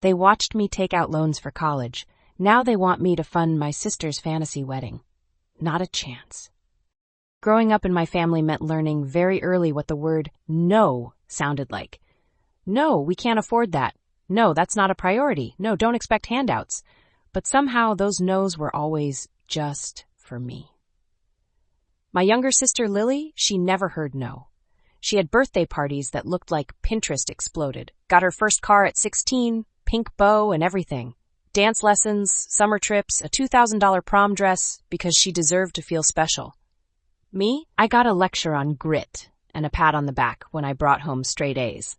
They watched me take out loans for college. Now they want me to fund my sister's fantasy wedding. Not a chance. Growing up in my family meant learning very early what the word no sounded like. No, we can't afford that. No, that's not a priority. No, don't expect handouts. But somehow those no's were always just for me. My younger sister Lily, she never heard no. She had birthday parties that looked like Pinterest exploded. Got her first car at 16, pink bow and everything. Dance lessons, summer trips, a $2,000 prom dress because she deserved to feel special. Me, I got a lecture on grit and a pat on the back when I brought home straight A's.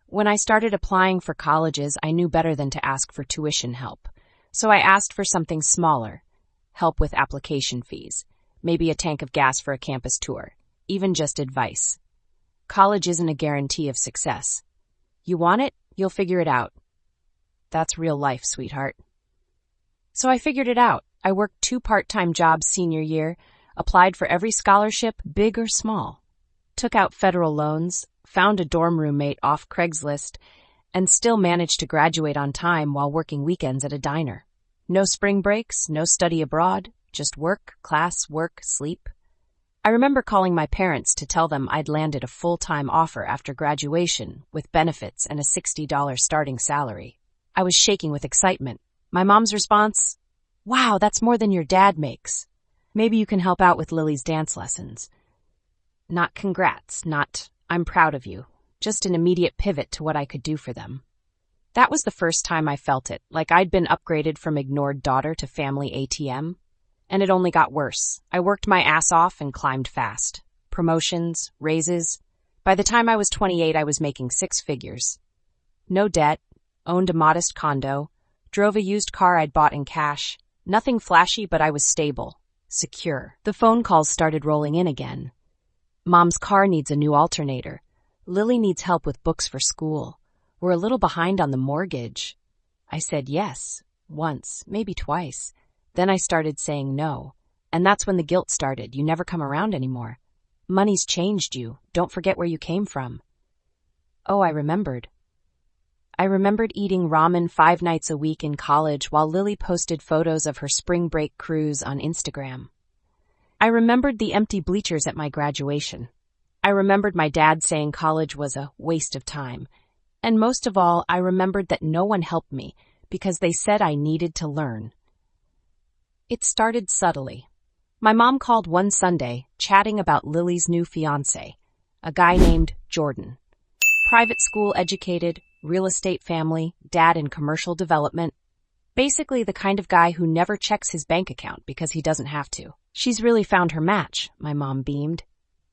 When I started applying for colleges, I knew better than to ask for tuition help. So I asked for something smaller, help with application fees, maybe a tank of gas for a campus tour, even just advice. College isn't a guarantee of success. You want it, you'll figure it out. That's real life, sweetheart. So I figured it out. I worked 2 part-time jobs senior year, applied for every scholarship, big or small, took out federal loans, found a dorm roommate off Craigslist, and still managed to graduate on time while working weekends at a diner. No spring breaks, no study abroad, just work, class, work, sleep. I remember calling my parents to tell them I'd landed a full-time offer after graduation with benefits and a $60 starting salary. I was shaking with excitement. My mom's response, "Wow, that's more than your dad makes. Maybe you can help out with Lily's dance lessons." Not congrats, not I'm proud of you. Just an immediate pivot to what I could do for them. That was the first time I felt it, like I'd been upgraded from ignored daughter to family ATM. And it only got worse. I worked my ass off and climbed fast. Promotions, raises. By the time I was 28, I was making 6 figures. No debt, owned a modest condo, drove a used car I'd bought in cash. Nothing flashy, but I was stable, secure. The phone calls started rolling in again. Mom's car needs a new alternator. Lily needs help with books for school. We're a little behind on the mortgage. I said yes, once, maybe twice. Then I started saying no. And that's when the guilt started. You never come around anymore. Money's changed you. Don't forget where you came from. Oh, I remembered. I remembered eating ramen 5 nights a week in college while Lily posted photos of her spring break cruise on Instagram. I remembered the empty bleachers at my graduation. I remembered my dad saying college was a waste of time. And most of all, I remembered that no one helped me because they said I needed to learn. It started subtly. My mom called one Sunday, chatting about Lily's new fiancé, a guy named Jordan. Private school educated, real estate family, dad in commercial development. Basically the kind of guy who never checks his bank account because he doesn't have to. She's really found her match, my mom beamed.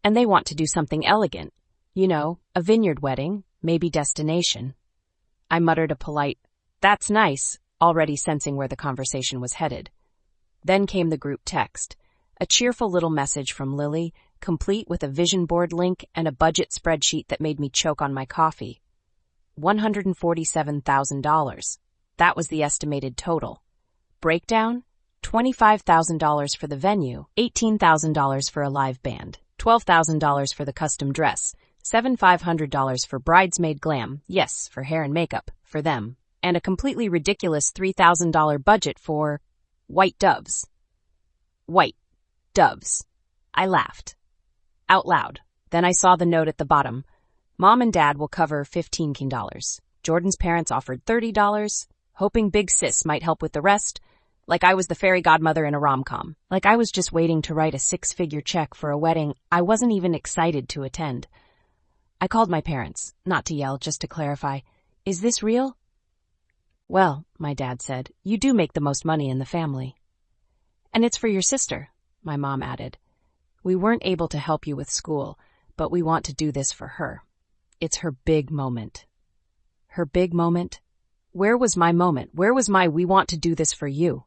And they want to do something elegant. You know, a vineyard wedding, maybe destination. I muttered a polite, "That's nice," already sensing where the conversation was headed. Then came the group text, a cheerful little message from Lily, complete with a vision board link and a budget spreadsheet that made me choke on my coffee. $147,000. That was the estimated total. Breakdown? $25,000 for the venue, $18,000 for a live band, $12,000 for the custom dress, $7,500 for bridesmaid glam, yes, for hair and makeup, for them, and a completely ridiculous $3,000 budget for white doves. White doves. I laughed. Out loud. Then I saw the note at the bottom. Mom and Dad will cover $15. Jordan's parents offered $30, hoping Big Sis might help with the rest, like I was the fairy godmother in a rom-com. Like I was just waiting to write a 6-figure check for a wedding I wasn't even excited to attend. I called my parents, not to yell, just to clarify. "Is this real?" "Well," my dad said, "you do make the most money in the family." "And it's for your sister," my mom added. "We weren't able to help you with school, but we want to do this for her. It's her big moment." Her big moment? Where was my moment? Where was my "we want to do this for you"?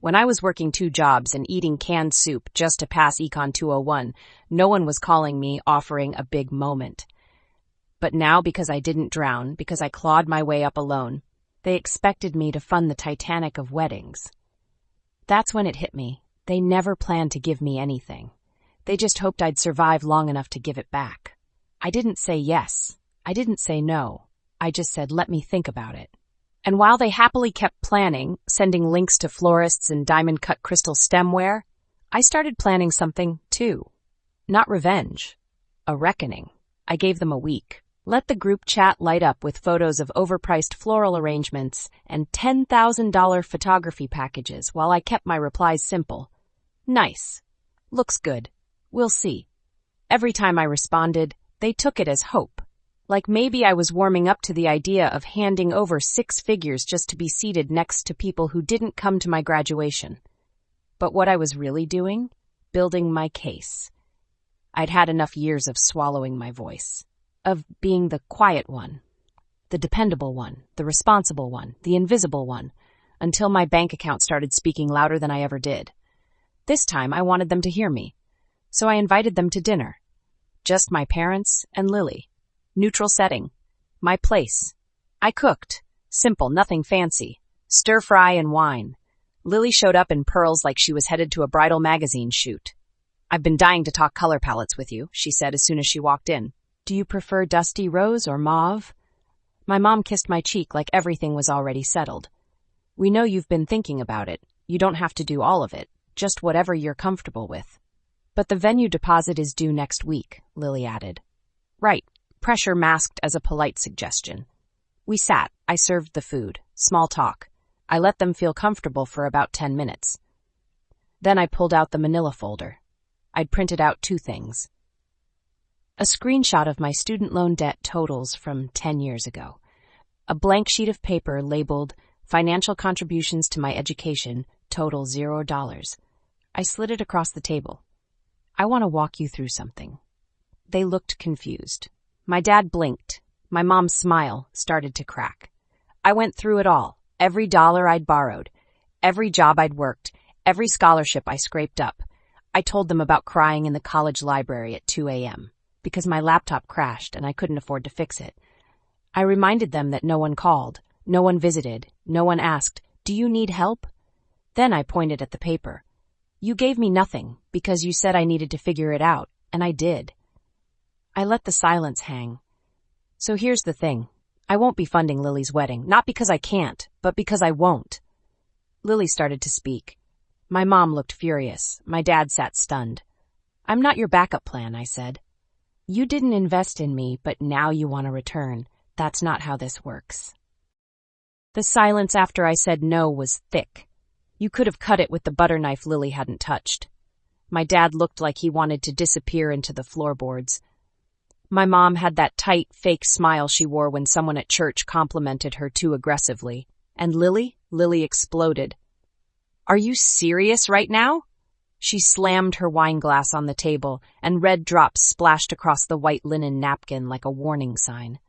When I was working 2 jobs and eating canned soup just to pass Econ 201, no one was calling me offering a big moment. But now, because I didn't drown, because I clawed my way up alone, they expected me to fund the Titanic of weddings. That's when it hit me. They never planned to give me anything. They just hoped I'd survive long enough to give it back. I didn't say yes. I didn't say no. I just said, "Let me think about it." And while they happily kept planning, sending links to florists and diamond-cut crystal stemware, I started planning something, too. Not revenge. A reckoning. I gave them a week. Let the group chat light up with photos of overpriced floral arrangements and $10,000 photography packages while I kept my replies simple. Nice. Looks good. We'll see. Every time I responded, they took it as hope. Like maybe I was warming up to the idea of handing over 6 figures just to be seated next to people who didn't come to my graduation. But what I was really doing? Building my case. I'd had enough years of swallowing my voice. Of being the quiet one. The dependable one. The responsible one. The invisible one. Until my bank account started speaking louder than I ever did. This time I wanted them to hear me. So I invited them to dinner. Just my parents and Lily. Neutral setting. My place. I cooked. Simple, nothing fancy. Stir fry and wine. Lily showed up in pearls like she was headed to a bridal magazine shoot. I've been dying to talk color palettes with you, she said as soon as she walked in. Do you prefer dusty rose or mauve? My mom kissed my cheek like everything was already settled. We know you've been thinking about it. You don't have to do all of it, just whatever you're comfortable with. But the venue deposit is due next week, Lily added. Right, pressure masked as a polite suggestion. We sat. I served the food. Small talk. I let them feel comfortable for about 10 minutes. Then I pulled out the manila folder. I'd printed out 2 things. A screenshot of my student loan debt totals from 10 years ago. A blank sheet of paper labeled Financial Contributions to My Education, total $0. I slid it across the table. I want to walk you through something. They looked confused. My dad blinked. My mom's smile started to crack. I went through it all. Every dollar I'd borrowed. Every job I'd worked. Every scholarship I scraped up. I told them about crying in the college library at 2 a.m. because my laptop crashed and I couldn't afford to fix it. I reminded them that no one called, no one visited, no one asked, "Do you need help?" Then I pointed at the paper. You gave me nothing because you said I needed to figure it out, and I did. I let the silence hang. So here's the thing. I won't be funding Lily's wedding, not because I can't, but because I won't. Lily started to speak. My mom looked furious. My dad sat stunned. I'm not your backup plan, I said. You didn't invest in me, but now you want a return. That's not how this works. The silence after I said no was thick. You could have cut it with the butter knife Lily hadn't touched. My dad looked like he wanted to disappear into the floorboards. My mom had that tight, fake smile she wore when someone at church complimented her too aggressively. And Lily exploded. Are you serious right now? She slammed her wine glass on the table, and red drops splashed across the white linen napkin like a warning sign.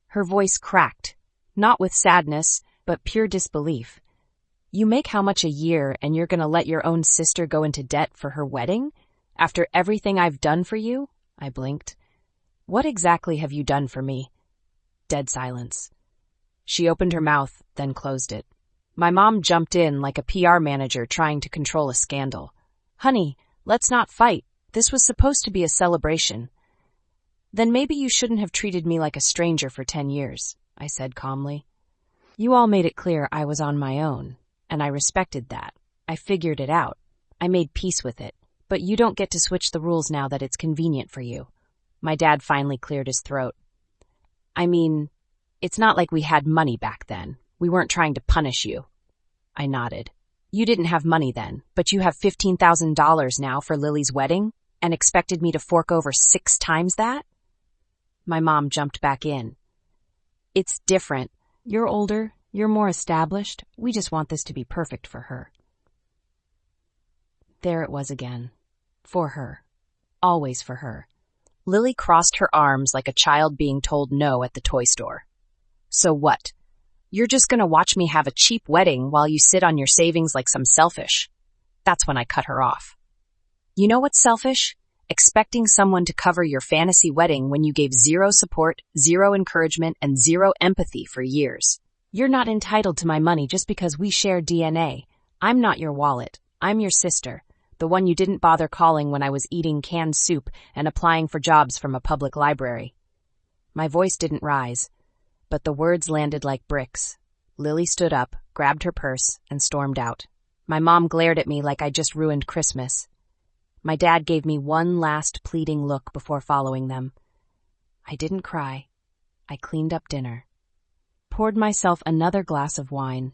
Her voice cracked, not with sadness, but pure disbelief. You make how much a year, and you're going to let your own sister go into debt for her wedding? After everything I've done for you? I blinked. What exactly have you done for me? Dead silence. She opened her mouth, then closed it. My mom jumped in like a PR manager trying to control a scandal. Honey, let's not fight. This was supposed to be a celebration. Then maybe you shouldn't have treated me like a stranger for 10 years, I said calmly. You all made it clear I was on my own, and I respected that. I figured it out. I made peace with it. But you don't get to switch the rules now that it's convenient for you. My dad finally cleared his throat. I mean, it's not like we had money back then. We weren't trying to punish you. I nodded. You didn't have money then, but you have $15,000 now for Lily's wedding and expected me to fork over 6 times that? My mom jumped back in. It's different. You're older. You're more established. We just want this to be perfect for her. There it was again. For her. Always for her. Lily crossed her arms like a child being told no at the toy store. So what? You're just going to watch me have a cheap wedding while you sit on your savings like some selfish. That's when I cut her off. You know what's selfish? Expecting someone to cover your fantasy wedding when you gave 0 support, 0 encouragement, and 0 empathy for years. You're not entitled to my money just because we share DNA. I'm not your wallet. I'm your sister, the one you didn't bother calling when I was eating canned soup and applying for jobs from a public library. My voice didn't rise, but the words landed like bricks. Lily stood up, grabbed her purse, and stormed out. My mom glared at me like I just ruined Christmas. My dad gave me one last pleading look before following them. I didn't cry. I cleaned up dinner, poured myself another glass of wine,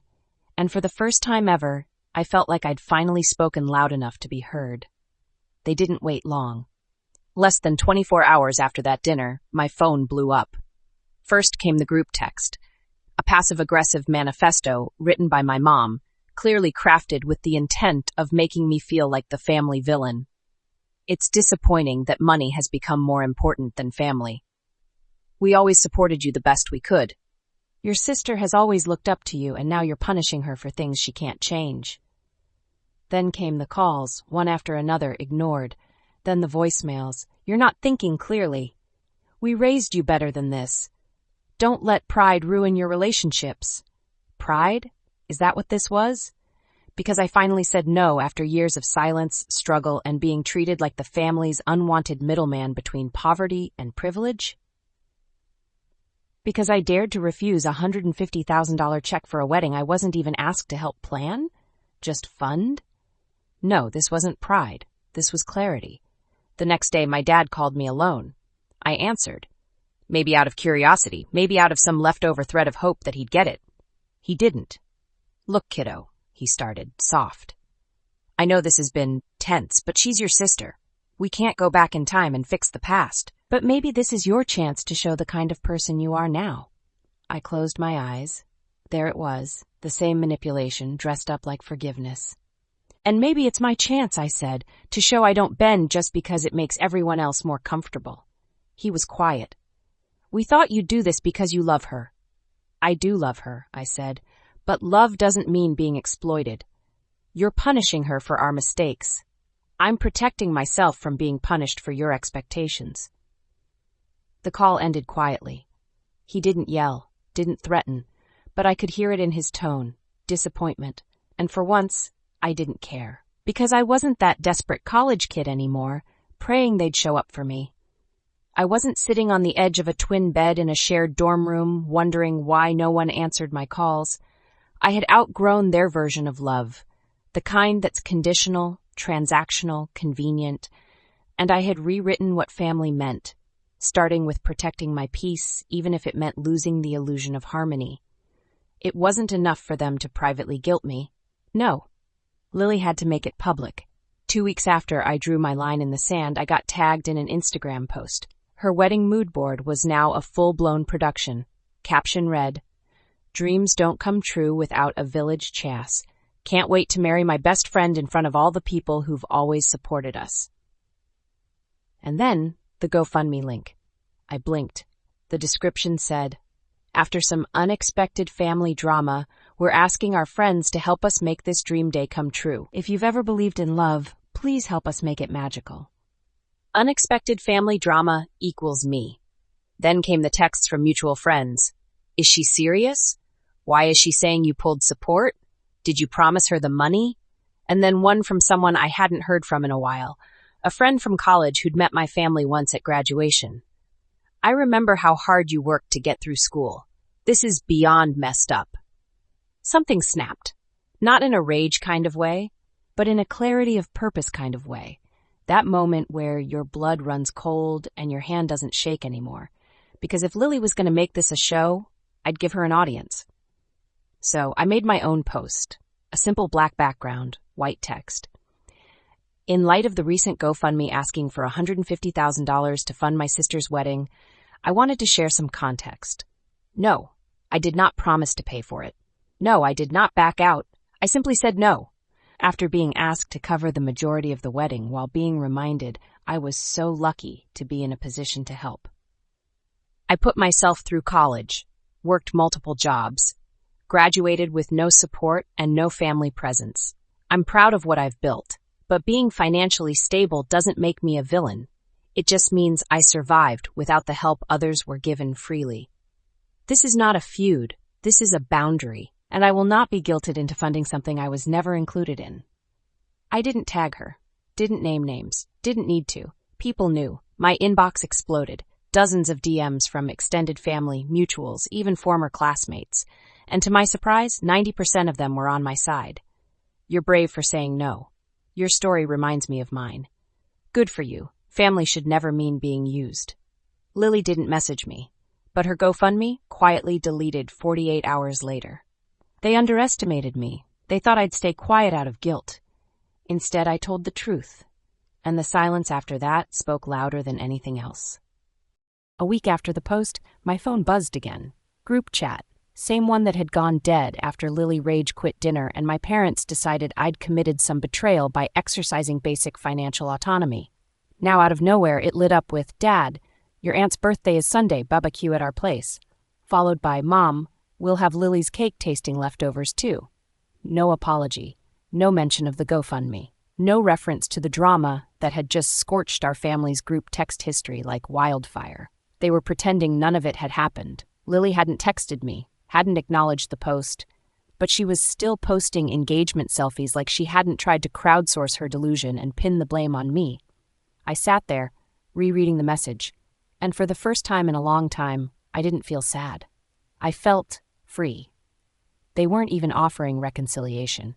and for the first time ever, I felt like I'd finally spoken loud enough to be heard. They didn't wait long. Less than 24 hours after that dinner, my phone blew up. First came the group text, a passive-aggressive manifesto written by my mom, clearly crafted with the intent of making me feel like the family villain. It's disappointing that money has become more important than family. We always supported you the best we could. Your sister has always looked up to you, and now you're punishing her for things she can't change. Then came the calls, one after another, ignored. Then the voicemails. You're not thinking clearly. We raised you better than this. Don't let pride ruin your relationships. Pride? Is that what this was? Because I finally said no after years of silence, struggle, and being treated like the family's unwanted middleman between poverty and privilege? Because I dared to refuse a $150,000 check for a wedding I wasn't even asked to help plan? Just fund? No, this wasn't pride. This was clarity. The next day, my dad called me alone. I answered. Maybe out of curiosity, maybe out of some leftover thread of hope that he'd get it. He didn't. Look, kiddo, he started, soft. I know this has been tense, but she's your sister. We can't go back in time and fix the past. But maybe this is your chance to show the kind of person you are now. I closed my eyes. There it was, the same manipulation dressed up like forgiveness. And maybe it's my chance, I said, to show I don't bend just because it makes everyone else more comfortable. He was quiet. We thought you'd do this because you love her. I do love her, I said, but love doesn't mean being exploited. You're punishing her for our mistakes. I'm protecting myself from being punished for your expectations. The call ended quietly. He didn't yell, didn't threaten, but I could hear it in his tone, disappointment, and for once, I didn't care. Because I wasn't that desperate college kid anymore, praying they'd show up for me. I wasn't sitting on the edge of a twin bed in a shared dorm room, wondering why no one answered my calls. I had outgrown their version of love, the kind that's conditional, transactional, convenient, and I had rewritten what family meant, starting with protecting my peace, even if it meant losing the illusion of harmony. It wasn't enough for them to privately guilt me. No. Lily had to make it public. 2 weeks after I drew my line in the sand, I got tagged in an Instagram post. Her wedding mood board was now a full-blown production. Caption read, "Dreams don't come true without a village chass. Can't wait to marry my best friend in front of all the people who've always supported us." And then, the GoFundMe link. I blinked. The description said, "After some unexpected family drama, we're asking our friends to help us make this dream day come true. If you've ever believed in love, please help us make it magical." Unexpected family drama equals me. Then came the texts from mutual friends. Is she serious? Why is she saying you pulled support? Did you promise her the money? And then one from someone I hadn't heard from in a while, a friend from college who'd met my family once at graduation. I remember how hard you worked to get through school. This is beyond messed up. Something snapped. Not in a rage kind of way, but in a clarity of purpose kind of way. That moment where your blood runs cold and your hand doesn't shake anymore. Because if Lily was going to make this a show, I'd give her an audience. So I made my own post. A simple black background, white text. In light of the recent GoFundMe asking for $150,000 to fund my sister's wedding, I wanted to share some context. No, I did not promise to pay for it. No, I did not back out. I simply said no. After being asked to cover the majority of the wedding while being reminded I was so lucky to be in a position to help. I put myself through college, worked multiple jobs, graduated with no support and no family presence. I'm proud of what I've built, but being financially stable doesn't make me a villain. It just means I survived without the help others were given freely. This is not a feud. This is a boundary, and I will not be guilted into funding something I was never included in. I didn't tag her, didn't name names, didn't need to. People knew. My inbox exploded. Dozens of DMs from extended family, mutuals, even former classmates. and to my surprise, 90% of them were on my side. You're brave for saying no. Your story reminds me of mine. Good for you. Family should never mean being used. Lily didn't message me, but her GoFundMe quietly deleted 48 hours later. They underestimated me. They thought I'd stay quiet out of guilt. Instead, I told the truth, and the silence after that spoke louder than anything else. A week after the post, my phone buzzed again. Group chat. Same one that had gone dead after Lily rage quit dinner and my parents decided I'd committed some betrayal by exercising basic financial autonomy. Now out of nowhere, it lit up with, "Dad, your aunt's birthday is Sunday, barbecue at our place." Followed by, "Mom, we'll have Lily's cake tasting leftovers too." No apology. No mention of the GoFundMe. No reference to the drama that had just scorched our family's group text history like wildfire. They were pretending none of it had happened. Lily hadn't texted me, hadn't acknowledged the post, but she was still posting engagement selfies like she hadn't tried to crowdsource her delusion and pin the blame on me. I sat there, rereading the message, and for the first time in a long time, I didn't feel sad. I felt free. They weren't even offering reconciliation.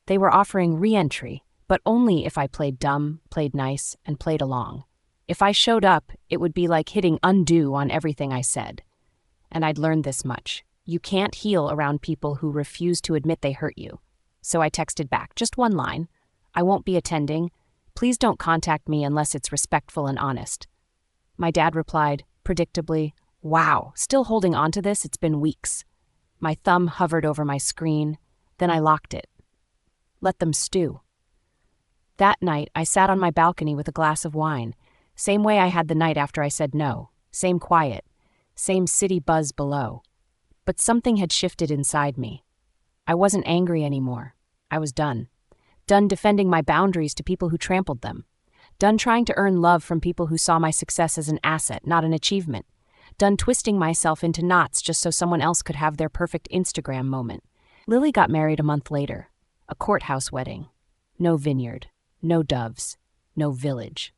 They were offering re-entry, but only if I played dumb, played nice, and played along. If I showed up, it would be like hitting undo on everything I said. And I'd learned this much. You can't heal around people who refuse to admit they hurt you. So I texted back, just one line. "I won't be attending. Please don't contact me unless it's respectful and honest." My dad replied, predictably, "Wow, still holding on to this? It's been weeks." My thumb hovered over my screen, then I locked it. Let them stew. That night, I sat on my balcony with a glass of wine. Same way I had the night after I said no. Same quiet. Same city buzz below. But something had shifted inside me. I wasn't angry anymore. I was done. Done defending my boundaries to people who trampled them. Done trying to earn love from people who saw my success as an asset, not an achievement. Done twisting myself into knots just so someone else could have their perfect Instagram moment. Lily got married a month later. A courthouse wedding. No vineyard. No doves. No village.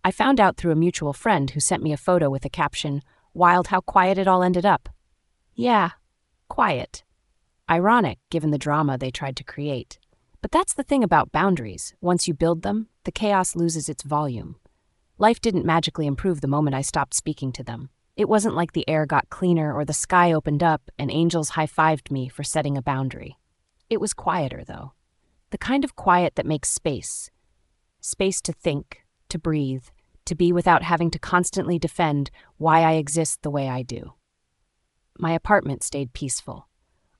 I found out through a mutual friend who sent me a photo with a caption, "Wild how quiet it all ended up." Yeah, quiet. Ironic, given the drama they tried to create. But that's the thing about boundaries. Once you build them, the chaos loses its volume. Life didn't magically improve the moment I stopped speaking to them. It wasn't like the air got cleaner or the sky opened up and angels high-fived me for setting a boundary. It was quieter, though. The kind of quiet that makes space. Space to think, to breathe, to be without having to constantly defend why I exist the way I do. My apartment stayed peaceful.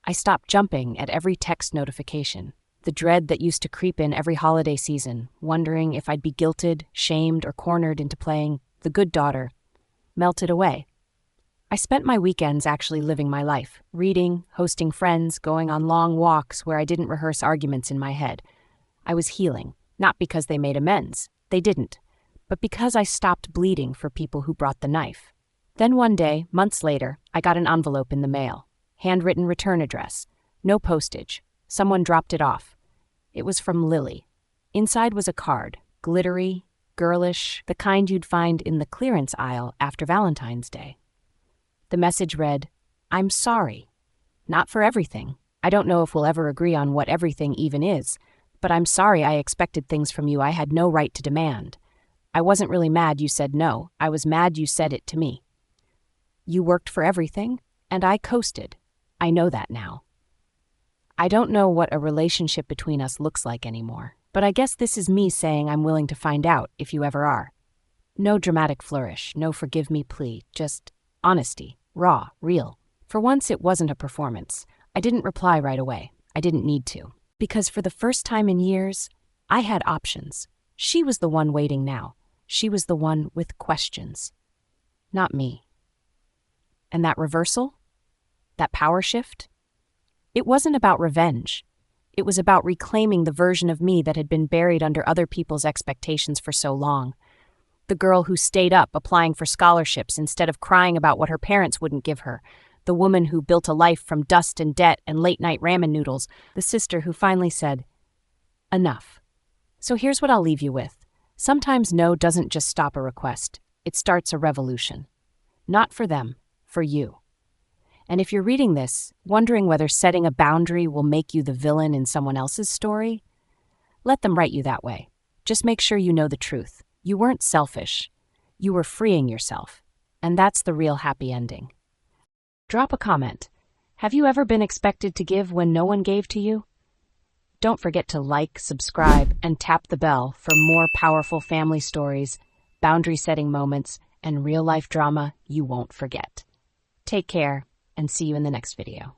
I stopped jumping at every text notification. The dread that used to creep in every holiday season, wondering if I'd be guilted, shamed, or cornered into playing the good daughter, melted away. I spent my weekends actually living my life, reading, hosting friends, going on long walks where I didn't rehearse arguments in my head. I was healing, not because they made amends. They didn't. But because I stopped bleeding for people who brought the knife. Then one day, months later, I got an envelope in the mail. Handwritten return address. No postage. Someone dropped it off. It was from Lily. Inside was a card, glittery, girlish, the kind you'd find in the clearance aisle after Valentine's Day. The message read, "I'm sorry. Not for everything. I don't know if we'll ever agree on what everything even is, but I'm sorry I expected things from you I had no right to demand. I wasn't really mad you said no. I was mad you said it to me. You worked for everything, and I coasted. I know that now. I don't know what a relationship between us looks like anymore, but I guess this is me saying I'm willing to find out if you ever are. No dramatic flourish, no forgive me plea, just honesty, raw, real. For once, it wasn't a performance. I didn't reply right away. I didn't need to. Because for the first time in years, I had options. She was the one waiting now. She was the one with questions. Not me. And that reversal? That power shift? It wasn't about revenge. It was about reclaiming the version of me that had been buried under other people's expectations for so long. The girl who stayed up applying for scholarships instead of crying about what her parents wouldn't give her. The woman who built a life from dust and debt and late-night ramen noodles. The sister who finally said, "Enough." So here's what I'll leave you with. Sometimes no doesn't just stop a request. It starts a revolution. Not for them, for you. And if you're reading this, wondering whether setting a boundary will make you the villain in someone else's story, let them write you that way. Just make sure you know the truth. You weren't selfish. You were freeing yourself. And that's the real happy ending. Drop a comment. Have you ever been expected to give when no one gave to you? Don't forget to like, subscribe, and tap the bell for more powerful family stories, boundary-setting moments, and real-life drama you won't forget. Take care, and see you in the next video.